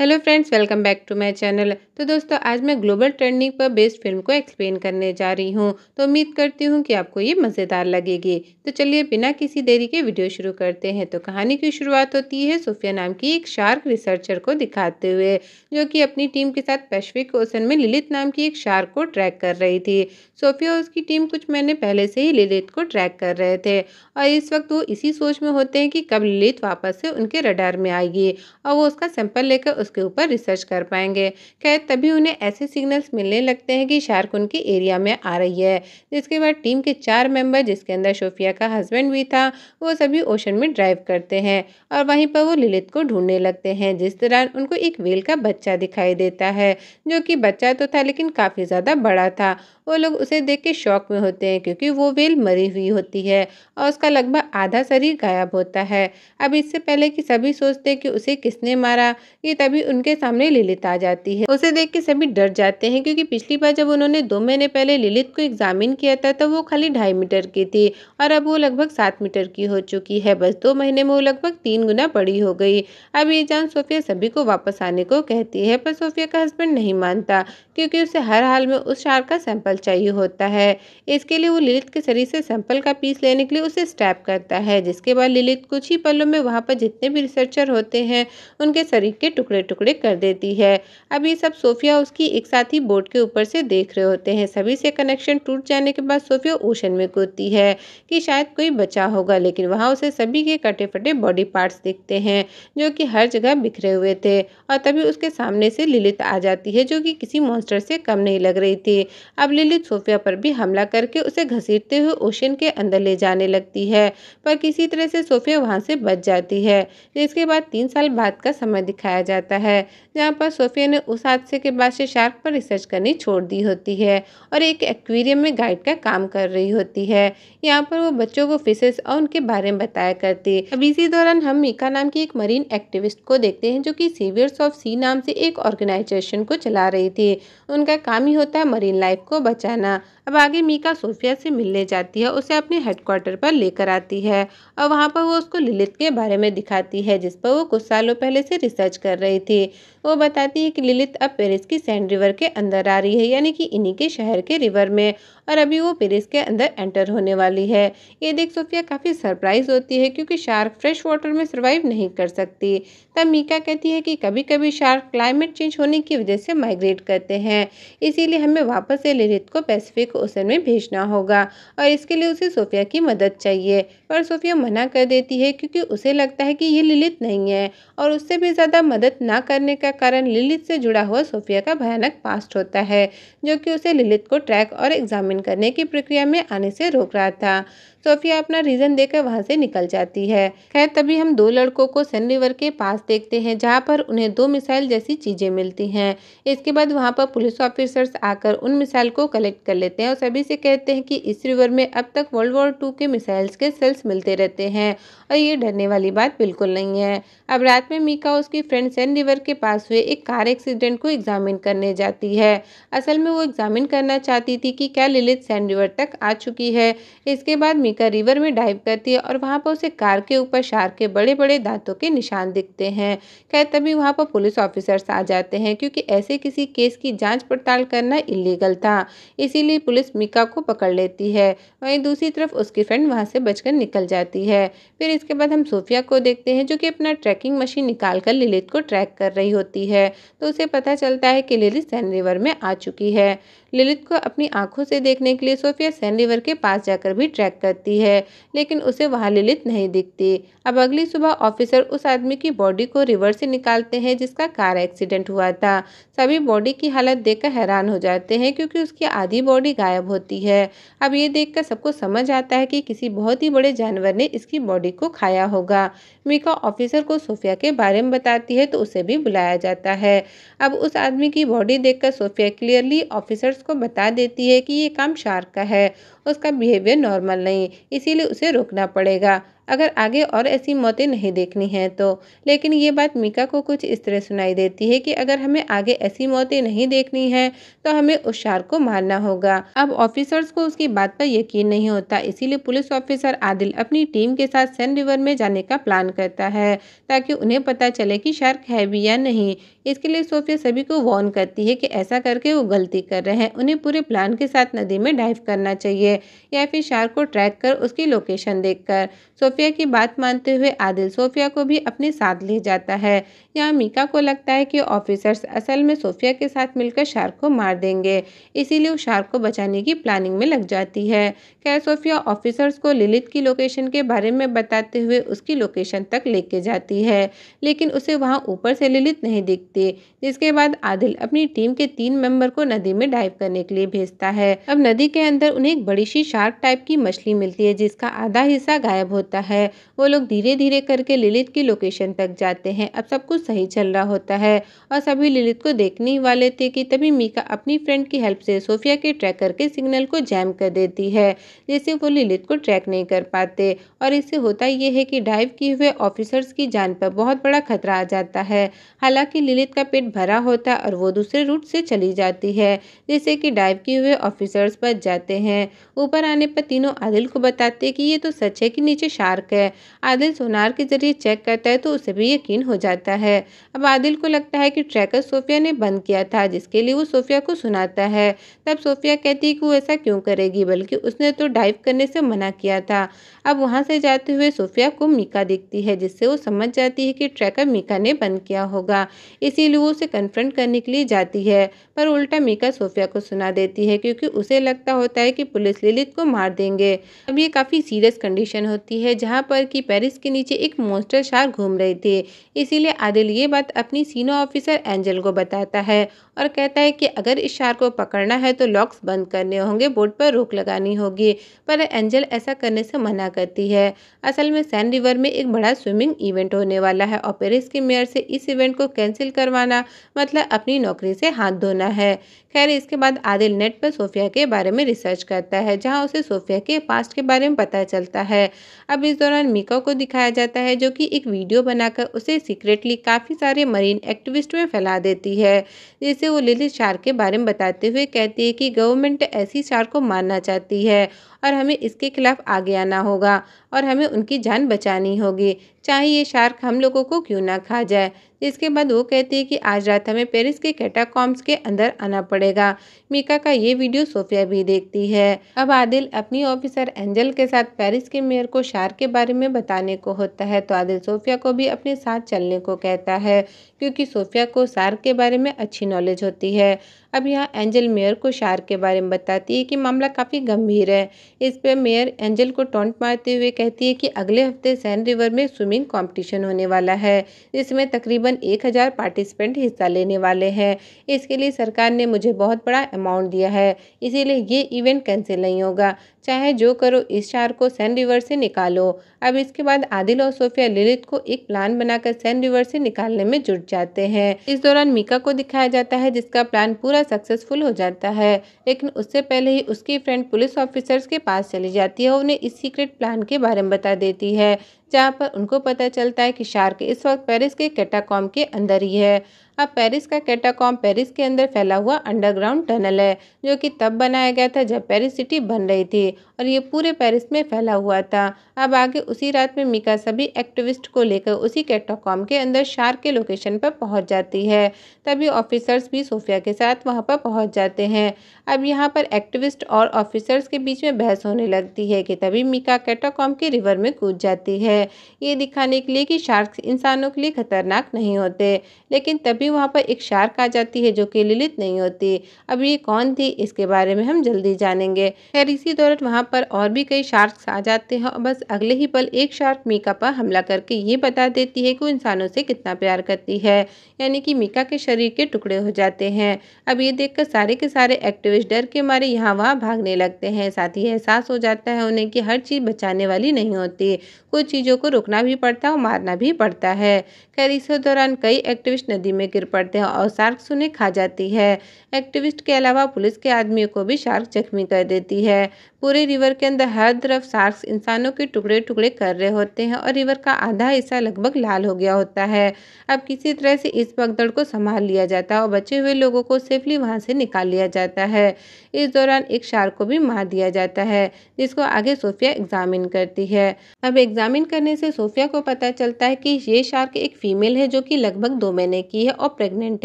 Hello friends, welcome back to my channel. तो दोस्तों, आज मैं ग्लोबल ट्रेंडिंग पर बेस्ड फिल्म को एक्सप्लेन करने जा रही हूँ। तो उम्मीद करती हूँ कि आपको ये मज़ेदार लगेगी। तो चलिए बिना किसी देरी के वीडियो शुरू करते हैं। तो कहानी की शुरुआत होती है सोफिया नाम की एक शार्क रिसर्चर को दिखाते हुए, जो कि अपनी टीम के साथ पैसिफिक ओशन में लिलित नाम की एक शार्क को ट्रैक कर रही थी। सोफिया और उसकी टीम कुछ महीने पहले से ही लिलित को ट्रैक कर रहे थे और इस वक्त वो इसी सोच में होते हैं कि कब लिलित वापस से उनके रडार में आएगी और वो उसका सैंपल लेकर उसके ऊपर रिसर्च कर पाएंगे। खैर, तभी उन्हें ऐसे सिग्नल्स मिलने लगते हैं कि शार्क उनके एरिया में आ रही है। जिसके बाद टीम के 4 मेंबर, जिसके अंदर सोफिया का हस्बैंड भी था, वो सभी ओशन में ड्राइव करते हैं और वहीं पर वो लिलित को ढूंढने लगते हैं। जिस दौरान उनको एक व्हेल का बच्चा दिखाई देता है, जो कि बच्चा तो था लेकिन काफ़ी ज़्यादा बड़ा था। वो लोग उसे देख के शॉक में होते हैं क्योंकि वो व्हेल मरी हुई होती है और उसका लगभग आधा शरीर गायब होता है। अब इससे पहले कि सभी सोचते कि उसे किसने मारा, ये तभी उनके सामने लिलित आ जाती है। उसे देख के सभी डर जाते हैं क्योंकि पिछली बार जब उन्होंने 2 महीने पहले लिलित को एग्जामिन किया था तब वो खाली 2.5 मीटर की थी और अब वो लगभग 7 मीटर की हो चुकी है। बस 2 महीने में वो लगभग 3 गुना बड़ी हो गई। अब ये जान सोफिया सभी को वापस आने को कहती है, पर सोफिया का हस्बैंड नहीं मानता क्योंकि उसे हर हाल में उस शार्क का सैंपल चाहिए होता है। इसके लिए वो लिलित के शरीर से सैंपल का पीस लेने के लिए उसे स्टैप करता है, जिसके बाद लिलित कुछ ही पलों में वहाँ पर जितने भी रिसर्चर होते हैं उनके शरीर के टुकड़े टुकड़े कर देती है। अब ये सब सोफिया उसकी एक साथी बोट के ऊपर से देख रहे होते हैं। सभी से कनेक्शन टूट जाने के बाद सोफिया ओशन में कूदती है कि शायद कोई बचा होगा, लेकिन वहाँ उसे सभी के कटे फटे बॉडी पार्ट्स दिखते हैं जो कि हर जगह बिखरे हुए थे। और तभी उसके सामने से लिलित आ जाती है, जो कि किसी मॉन्स्टर से कम नहीं लग रही थी। अब लिलित सोफिया पर भी हमला करके उसे घसीटते हुए ओशन के अंदर ले जाने लगती है, पर किसी तरह से सोफिया वहाँ से बच जाती है। जिसके बाद 3 साल बाद का समय दिखाया जाता है, जहाँ पर सोफिया ने उस हादसे के बाद से शार्क पर रिसर्च करनी छोड़ दी होती है और एक एक्वेरियम में गाइड का काम कर रही होती है। यहाँ पर वो बच्चों को फिशेस और उनके बारे में बताया करती। अब इसी दौरान हम मीका नाम की एक मरीन एक्टिविस्ट को देखते हैं, जो कि सेवियर्स ऑफ सी नाम से एक ऑर्गेनाइजेशन को चला रही थी। उनका काम ही होता है मरीन लाइफ को बचाना। अब आगे मीका सोफिया से मिलने जाती है, उसे अपने हेडक्वार्टर पर लेकर आती है और वहाँ पर वो उसको लिलित के बारे में दिखाती है, जिस पर वो कुछ सालों पहले से रिसर्च कर रही थी। वो बताती है कि लिलित अब पेरिस की सैंड रिवर के अंदर आ रही है, यानी कि इन्हीं के शहर के रिवर में, और अभी वो पेरिस के अंदर एंटर होने वाली है। ये देख सोफिया काफ़ी सरप्राइज होती है क्योंकि शार्क फ्रेश वाटर में सर्वाइव नहीं कर सकती। तब मीका कहती है कि कभी कभी शार्क क्लाइमेट चेंज होने की वजह से माइग्रेट करते हैं, इसीलिए हमें वापस से लिलित को पैसिफिक ओशन में भेजना होगा और इसके लिए उसे सोफिया की मदद चाहिए। पर सोफिया मना कर देती है क्योंकि उसे लगता है कि ये लिलित नहीं है और उससे भी ज़्यादा मदद ना करने का कारण लिलित से जुड़ा हुआ सोफिया का भयानक पास्ट होता है, जो कि उसे लिलित को ट्रैक और एग्जामिन करने की प्रक्रिया में आने से रोक रहा था। सोफिया अपना रीजन देकर वहां से निकल जाती है। खैर, तभी हम 2 लड़कों को सैन रिवर के पास देखते हैं, जहां पर उन्हें 2 मिसाइल जैसी चीजें मिलती हैं। इसके बाद वहां पर पुलिस ऑफिसर्स आकर उन मिसाइल को कलेक्ट कर लेते हैं और सभी से कहते हैं कि इस रिवर में अब तक वर्ल्ड वॉर 2 के मिसाइल्स के सेल्स मिलते रहते हैं और ये डरने वाली बात बिल्कुल नहीं है। अब रात में मीका उसकी फ्रेंड सैन रिवर के पास हुए एक कार एक्सीडेंट को एग्जामिन करने जाती है। असल में वो एग्जामिन करना चाहती थी कि क्या लिलित सैन रिवर तक आ चुकी है। इसके बाद मीका रिवर में डाइव करती है और वहां पर उसे कार के ऊपर शार्क के बड़े बड़े दांतों के निशान दिखते हैं। खैर, तभी वहां पर पुलिस ऑफिसर्स आ जाते हैं क्योंकि ऐसे किसी केस की जांच पड़ताल करना इलीगल था, इसीलिए पुलिस मीका को पकड़ लेती है। वहीं दूसरी तरफ उसकी फ्रेंड वहां से बचकर निकल जाती है। फिर इसके बाद हम सोफिया को देखते हैं, जो कि अपना ट्रैकिंग मशीन निकालकर लिलित को ट्रैक कर रही होती है। तो उसे पता चलता है कि लिलित सैन रिवर में आ चुकी है। लिलित को अपनी आंखों से देखने के लिए सोफिया सैन रिवर के पास जाकर भी ट्रैक करती है, लेकिन उसे वहां लिलित नहीं दिखती। अब अगली सुबह ऑफिसर उस आदमी की बॉडी को रिवर से निकालते हैं जिसका कार एक्सीडेंट हुआ था। सभी बॉडी की हालत देखकर हैरान हो जाते हैं क्योंकि उसकी आधी बॉडी गायब होती है। अब ये देखकर सबको समझ आता है कि किसी बहुत ही बड़े जानवर ने इसकी बॉडी को खाया होगा। मीका ऑफिसर को सोफिया के बारे में बताती है तो उसे भी बुलाया जाता है। अब उस आदमी की बॉडी देखकर सोफिया क्लियरली ऑफिसर्स को बता देती है कि ये काम शार्क का है, उसका बिहेवियर नॉर्मल नहीं, इसीलिए उसे रोकना पड़ेगा। अगर आगे और ऐसी मौतें नहीं देखनी हैं तो। लेकिन ये बात मीका को कुछ इस तरह सुनाई देती है कि अगर हमें आगे ऐसी मौतें नहीं देखनी है तो हमें उस शार्क को मारना होगा। अब ऑफिसर्स को उसकी बात पर यकीन नहीं होता, इसीलिए पुलिस ऑफिसर आदिल अपनी टीम के साथ सैंड रिवर में जाने का प्लान करता है ताकि उन्हें पता चले कि शार्क है भी या नहीं। इसके लिए सोफिया सभी को वार्न करती है कि ऐसा करके वो गलती कर रहे हैं, उन्हें पूरे प्लान के साथ नदी में डाइव करना चाहिए या फिर शार्क को ट्रैक कर उसकी लोकेशन देखकर। सोफिया की बात मानते हुए आदिल सोफिया को भी अपने साथ ले जाता है। यहाँ मीका को लगता है कि ऑफिसर्स असल में सोफिया के साथ मिलकर शार्क को मार देंगे, इसीलिए वो शार्क को बचाने की प्लानिंग में लग जाती है। खैर सोफिया ऑफिसर्स को लिलित की लोकेशन के बारे में बताते हुए उसकी लोकेशन तक लेके जाती है, लेकिन उसे वहां ऊपर से लिलित नहीं दिखती। जिसके बाद आदिल अपनी टीम के 3 मेंबर को नदी में डाइव करने के लिए भेजता है। अब नदी के अंदर उन्हें एक बड़ी सी शार्क टाइप की मछली मिलती है जिसका आधा हिस्सा गायब होता है। वो लोग धीरे धीरे करके लिलित की लोकेशन तक जाते हैं। अब सब कुछ सही चल रहा होता है और सभी लिलित को देखने ही वाले थे कि तभी मीका अपनी फ्रेंड की हेल्प से सोफिया के ट्रैकर के सिग्नल को जैम कर देती है, जिससे वो लिलित को ट्रैक नहीं कर पाते। और इससे होता यह है कि डाइव किए हुए ऑफिसर्स की जान पर बहुत बड़ा खतरा आ जाता है। हालांकि लिलित का पेट भरा होता है और वो दूसरे रूट से चली जाती है, जिससे कि डाइव किए हुए ऑफिसर्स बच जाते हैं। ऊपर आने पर तीनों आदिल को बताते कि ये तो सच है कि नीचे शार्क है। आदिल सोनार के जरिए चेक करता है तो उसे भी यकीन हो जाता है। अब आदिल को लगता है कि ट्रैकर सोफिया ने बंद किया था, जिसके लिए वो सोफिया को सुनाता है। तब सोफिया कहती है कि वो ऐसा क्यों करेगी, बल्कि उसने तो डाइव करने से मना किया था। अब वहां से जाते हुए सोफिया को मीका दिखती है, जिससे वो समझ जाती है कि ट्रैकर मीका ने बंद किया होगा, इसीलिए वो उसे कन्फ्रंट करने के लिए जाती है। पर उल्टा मीका सोफिया को सुना देती है, क्योंकि उसे लगता होता है कि पुलिस लिलित को मार देंगे। अब ये काफ़ी सीरियस कंडीशन होती है जहाँ पर कि पेरिस के नीचे एक मॉन्स्टर शार्क घूम रही थी। इसीलिए आदिल ये बात अपनी सीनियर ऑफिसर एंजल को बताता है और कहता है कि अगर इस शार्क को पकड़ना है तो लॉक्स बंद करने होंगे, बोट पर रोक लगानी होगी। पर एंजल ऐसा करने से मना करती है। असल में सैन रिवर में एक बड़ा स्विमिंग इवेंट होने वाला है और पेरिस के मेयर से इस इवेंट को कैंसिल करवाना मतलब अपनी नौकरी से हाथ धोना है। खैर इसके बाद आदिल नेट पर सोफिया के बारे में रिसर्च करता है, जहां उसे सोफिया के पास्ट के बारे में पता चलता है। अब इस दौरान मीका को दिखाया जाता है जो कि एक वीडियो बनाकर उसे सीक्रेटली काफ़ी सारे मरीन एक्टिविस्ट में फैला देती है, जिससे वो लिलित शार्क के बारे में बताते हुए कहती है कि गवर्नमेंट ऐसी शार्क को मारना चाहती है और हमें इसके खिलाफ आगे आना होगा और हमें उनकी जान बचानी होगी, चाहे ये शार्क हम लोगों को क्यों ना खा जाए। जिसके बाद वो कहती है कि आज रात हमें पेरिस के कैटाकॉम्ब्स के अंदर आना पड़ेगा। मीका का ये वीडियो सोफिया भी देखती है। अब आदिल अपनी ऑफिसर एंजल के साथ पेरिस के मेयर को शार्क के बारे में बताने को होता है, तो आदिल सोफिया को भी अपने साथ चलने को कहता है, क्योंकि सोफिया को शार्क के बारे में अच्छी नॉलेज होती है। अब यहाँ एंजल मेयर को शार्क के बारे में बताती है कि मामला काफ़ी गंभीर है। इस पर मेयर एंजल को टॉन्ट मारते हुए कहती है कि अगले हफ्ते सैन रिवर में स्विमिंग कंपटीशन होने वाला है, जिसमें तकरीबन 1000 पार्टिसिपेंट हिस्सा लेने वाले हैं। इसके लिए सरकार ने मुझे बहुत बड़ा अमाउंट दिया है, इसीलिए ये इवेंट कैंसिल नहीं होगा। चाहे जो करो, इस शार्क को सैन रिवर से निकालो। अब इसके बाद आदिल और सोफिया लिलित को एक प्लान बनाकर सैन रिवर से निकालने में जुट जाते हैं। इस दौरान मीका को दिखाया जाता है जिसका प्लान पूरा सक्सेसफुल हो जाता है, लेकिन उससे पहले ही उसकी फ्रेंड पुलिस ऑफिसर्स के पास चली जाती है और उन्हें इस सीक्रेट प्लान के बारे में बता देती है, जहाँ पर उनको पता चलता है कि शार्क इस वक्त पेरिस के कैटाकॉम्ब के अंदर ही है। अब पेरिस का कैटाकॉम्ब पेरिस के अंदर फैला हुआ अंडरग्राउंड टनल है, जो कि तब बनाया गया था जब पेरिस सिटी बन रही थी और ये पूरे पेरिस में फैला हुआ था। अब आगे उसी रात में मीका सभी एक्टिविस्ट को लेकर उसी कैटाकॉम्ब के अंदर शार्क के लोकेशन पर पहुंच जाती है। तभी ऑफिसर्स भी सोफिया के साथ वहां पर पहुंच जाते हैं। अब यहाँ पर एक्टिविस्ट और ऑफिसर्स के बीच में बहस होने लगती है कि तभी मीका कैटाकॉम्ब के रिवर में कूद जाती है, ये दिखाने के लिए कि शार्क इंसानों के लिए खतरनाक नहीं होते। लेकिन तभी वहाँ पर एक शार्क आ जाती है जो कि लिलित नहीं होती। अब ये कौन थी, इसके बारे में हम जल्दी जानेंगे। खैर इसी दौरान वहाँ पर और भी कई शार्क्स आ जाते हैं और बस अगले ही पल एक शार्क मीका पर हमला करके ये बता देती है कि वो इंसानों से कितना प्यार करती है, यानी कि मीका के शरीर के टुकड़े हो जाते हैं। अब ये देखकर सारे के सारे एक्टिविस्ट डर के मारे यहाँ वहाँ भागने लगते हैं। साथ ही एहसास हो जाता है उन्हें कि हर चीज़ बचाने वाली नहीं होती, कुछ चीज़ों चीज़ों को रोकना भी पड़ता है और मारना भी पड़ता है। खैर इस दौरान कई एक्टिविस्ट नदी में गिर पड़ते हैं और शार्क उन्हें खा जाती है। एक्टिविस्ट के अलावा पुलिस के आदमियों को भी शार्क जख्मी कर देती है। पूरे रिवर के अंदर हर तरफ शार्क्स इंसानों के टुकड़े टुकड़े कर रहे होते हैं और रिवर का आधा हिस्सा लगभग लाल हो गया होता है। अब किसी तरह से इस भगदड़ को संभाल लिया जाता है और बचे हुए लोगों को सेफली वहां से निकाल लिया जाता है। इस दौरान एक शार्क को भी मार दिया जाता है, जिसको आगे सोफिया एग्जामिन करती है। अब एग्जामिन करने से सोफिया को पता चलता है कि ये शार्क एक फीमेल है जो कि लगभग 2 महीने की है और प्रेग्नेंट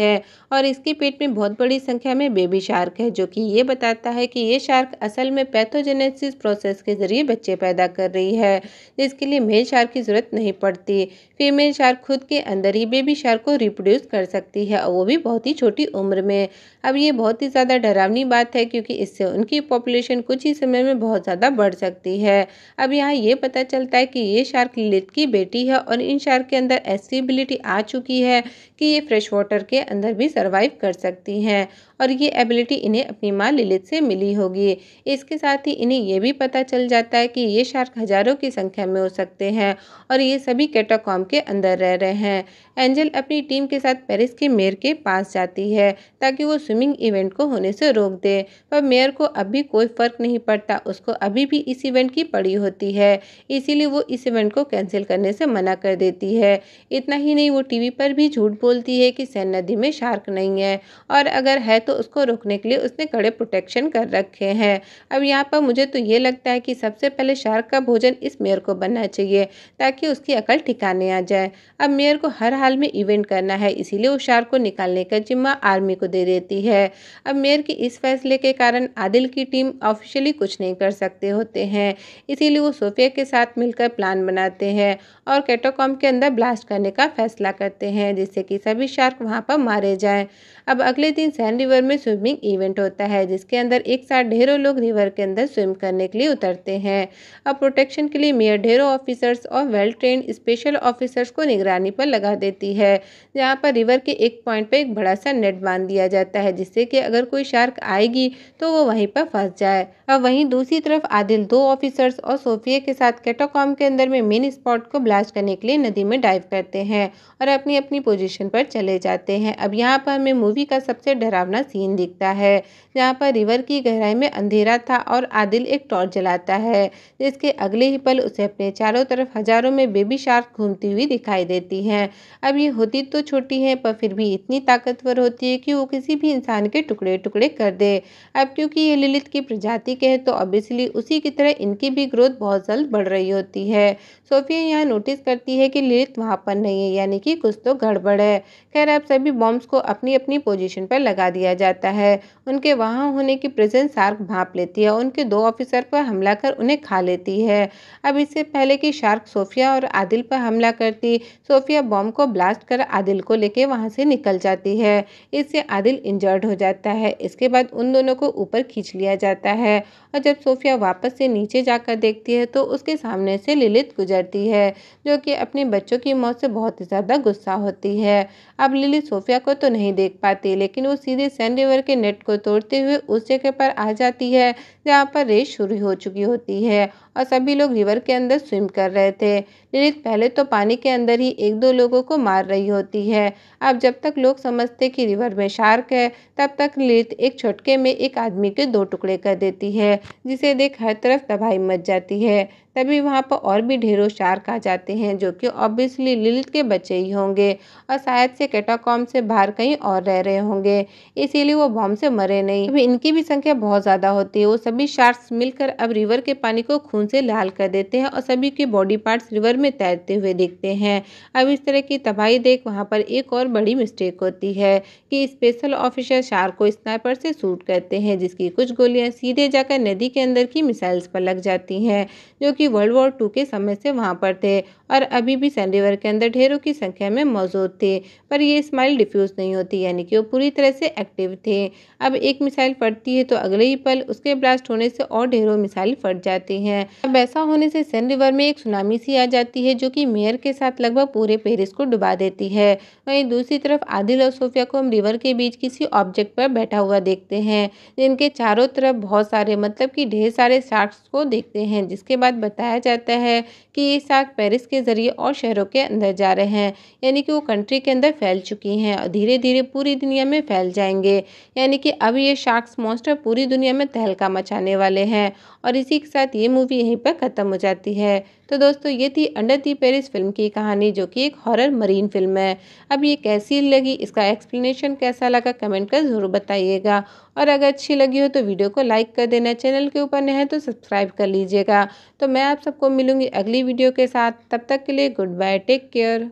है और इसके पेट में बहुत बड़ी संख्या में बेबी शार्क है, जो कि ये बताता है कि ये शार्क असल में पैथोजेनेसिस प्रोसेस के जरिए बच्चे पैदा कर रही है, जिसके लिए मेल शार्क की जरूरत नहीं पड़ती। फीमेल शार्क खुद के अंदर ही बेबी शार्क को रिप्रोड्यूस कर सकती है और वो भी बहुत ही छोटी उम्र में। अब ये बहुत ही ज़्यादा डरावनी बात है क्योंकि इससे उनकी पॉपुलेशन कुछ ही समय में बहुत ज़्यादा बढ़ सकती है। अब यहाँ ये पता चलता है कि ये शार्क लिलिथ की बेटी है और इन शार्क के अंदर ऐसी एबिलिटी आ चुकी है कि ये फ्रेश वाटर के अंदर भी सर्वाइव कर सकती हैं और ये एबिलिटी इन्हें अपनी माँ लिलिथ से मिली होगी। इसके साथ ही इन्हें ये भी पता चल जाता है कि ये शार्क हजारों की संख्या में हो सकते हैं और ये सभी कैटाकॉम्ब के अंदर रह रहे हैं। एंजल अपनी टीम के साथ पेरिस के मेयर के पास जाती है ताकि वो स्विमिंग इवेंट को होने से रोक दे, पर मेयर को अभी कोई फर्क नहीं पड़ता, उसको अभी भी इस इवेंट की पड़ी होती है, इसीलिए वो इस इवेंट को कैंसिल करने से मना कर देती है। इतना ही नहीं, वो टीवी पर भी झूठ बोलती है कि सेन नदी में शार्क नहीं है और अगर है तो उसको रोकने के लिए उसने कड़े प्रोटेक्शन कर रखे हैं। अब यहाँ पर मुझे तो ये लगता है कि सबसे पहले शार्क का भोजन इस मेयर को बनना चाहिए ताकि उसकी अकल ठिकाने आ जाए। अब मेयर को हर हाल में इवेंट करना है, इसीलिए वो शार्क को निकालने का जिम्मा आर्मी को दे देती है। अब मेयर के इस फैसले के कारण आदिल की टीम ऑफिशियली कुछ नहीं कर सकते होते हैं, इसीलिए वो सोफिया के साथ मिलकर प्लान बनाते हैं और कैटाकॉम्ब के अंदर ब्लास्ट करने का फैसला करते हैं जिससे कि सभी शार्क वहां पर मारे जाएं। अब अगले दिन सैन रिवर में स्विमिंग इवेंट होता है जिसके अंदर एक साथ ढेरों लोग रिवर के अंदर स्विम करने के लिए उतरते हैं। अब प्रोटेक्शन के लिए मेयर ढेरों ऑफिसर्स और वेल ट्रेन्ड स्पेशल ऑफिसर्स को निगरानी पर लगा देती है, जहाँ पर रिवर के एक पॉइंट पर एक बड़ा सा नेट बांध दिया जाता है जिससे कि अगर कोई शार्क आएगी तो वो वहीं पर फंस जाए। अब वहीं दूसरी तरफ आदिल 2 ऑफिसर्स और सोफिया के साथ कैटाकॉम्ब के अंदर में मेन स्पॉट को ब्लास्ट करने के लिए नदी में डाइव करते हैं और अपनी अपनी पोजीशन पर चले जाते हैं। अब यहाँ पर हमें मूवी का सबसे डरावना सीन दिखता है, जहाँ पर रिवर की गहराई में अंधेरा था और आदिल एक टॉर्च जलाता है, जिसके अगले ही पल उसे अपने चारों तरफ हजारों में बेबी शार्क घूमती हुई दिखाई देती हैं। अब ये होती तो छोटी हैं पर फिर भी इतनी ताकतवर होती है कि वो किसी भी इंसान के टुकड़े टुकड़े कर दे। अब क्योंकि ये लिलिथ की प्रजाति के हैं तो ऑब्वियसली उसी की तरह इनकी भी ग्रोथ बहुत जल्द बढ़ रही होती है। सोफिया यहाँ नोटिस करती है कि लिलिथ वहाँ पर नहीं है, यानी कि कुछ तो गड़बड़ है। खैर अब सभी बॉम्ब्स को अपनी अपनी पोजीशन पर लगा दिया जाता है। उनके वहाँ होने की प्रेजेंस शार्क भांप लेती है और उनके 2 ऑफिसर पर हमला कर उन्हें खा लेती है। अब इससे पहले कि शार्क सोफिया और आदिल पर हमला करती, सोफिया बॉम्ब को ब्लास्ट कर आदिल को लेके वहाँ से निकल जाती है। इससे आदिल इंजर्ड हो जाता है। इसके बाद उन दोनों को ऊपर खींच लिया जाता है और जब सोफिया वापस से नीचे जाकर देखती है तो उसके सामने से लिलिथ गुजरती है, जो कि अपने बच्चों की मौत से बहुत ही ज़्यादा गुस्सा होती है। अब लिलिथ सोफिया को तो नहीं देख पाती, लेकिन वो सीधे सैन रिवर के नेट को तोड़ते हुए उस जगह पर आ जाती है जहाँ पर रेस शुरू हो चुकी होती है और सभी लोग रिवर के अंदर स्विम कर रहे थे। लिलिथ पहले तो पानी के अंदर ही 1-2 लोगों को मार रही होती है। अब जब तक लोग समझते कि रिवर में शार्क है, तब तक लिलिथ एक झटके में एक आदमी के 2 टुकड़े कर देती है, जिसे देख हर तरफ तबाही मच जाती है। तभी वहाँ पर और भी ढेरों शार्क आ जाते हैं जो कि ऑब्वियसली लिलिथ के बच्चे ही होंगे और शायद से कैटाकॉम्ब से बाहर कहीं और रह रहे होंगे, इसीलिए वो बॉम्ब से मरे नहीं। अभी इनकी भी संख्या बहुत ज़्यादा होती है। वो सभी शार्क्स मिलकर अब रिवर के पानी को खून से लाल कर देते हैं और सभी के बॉडी पार्ट्स रिवर में तैरते हुए दिखते हैं। अब इस तरह की तबाही देख वहाँ पर एक और बड़ी मिस्टेक होती है कि स्पेशल ऑफिसर शार्क को स्नाइपर से शूट करते हैं, जिसकी कुछ गोलियां सीधे जाकर नदी के अंदर की मिसाइल्स पर लग जाती हैं, जो कि वर्ल्ड वॉर 2 के समय से वहां पर थे और अभी भी सैन रिवर के अंदर ढेरों की संख्या में मौजूद थे, पर ये स्माइल डिफ्यूज नहीं होती, यानी कि वो पूरी तरह से एक्टिव थे। अब एक मिसाइल फटती है तो अगले ही पल उसके ब्लास्ट होने से और ढेरों मिसाइल फट जाती हैं। अब ऐसा होने से सैन रिवर में एक सुनामी सी आ जाती है जो कि मेयर के साथ लगभग पूरे पेरिस को डुबा देती है। वहीं दूसरी तरफ आदिल और सोफिया को हम रिवर के बीच किसी ऑब्जेक्ट पर बैठा हुआ देखते हैं, जिनके चारों तरफ बहुत सारे मतलब कि ढेर सारे शार्क्स को देखते हैं, जिसके बाद बताया जाता है कि ये शार्क पेरिस के ज़रिए और शहरों के अंदर जा रहे हैं, यानी कि वो कंट्री के अंदर फैल चुकी हैं और धीरे-धीरे पूरी दुनिया में फैल जाएंगे। यानी कि अब ये शार्क्स मॉन्स्टर पूरी दुनिया में तहलका मचाने वाले हैं और इसी के साथ ये मूवी यहीं पर ख़त्म हो जाती है। तो दोस्तों ये थी अंडर द पेरिस फ़िल्म की कहानी, जो कि एक हॉरर मरीन फ़िल्म है। अब ये कैसी लगी, इसका एक्सप्लेनेशन कैसा लगा, कमेंट कर ज़रूर बताइएगा। और अगर अच्छी लगी हो तो वीडियो को लाइक कर देना, चैनल के ऊपर नए हैं तो सब्सक्राइब कर लीजिएगा। तो मैं आप सबको मिलूँगी अगली वीडियो के साथ, तब तक के लिए गुड बाय, टेक केयर।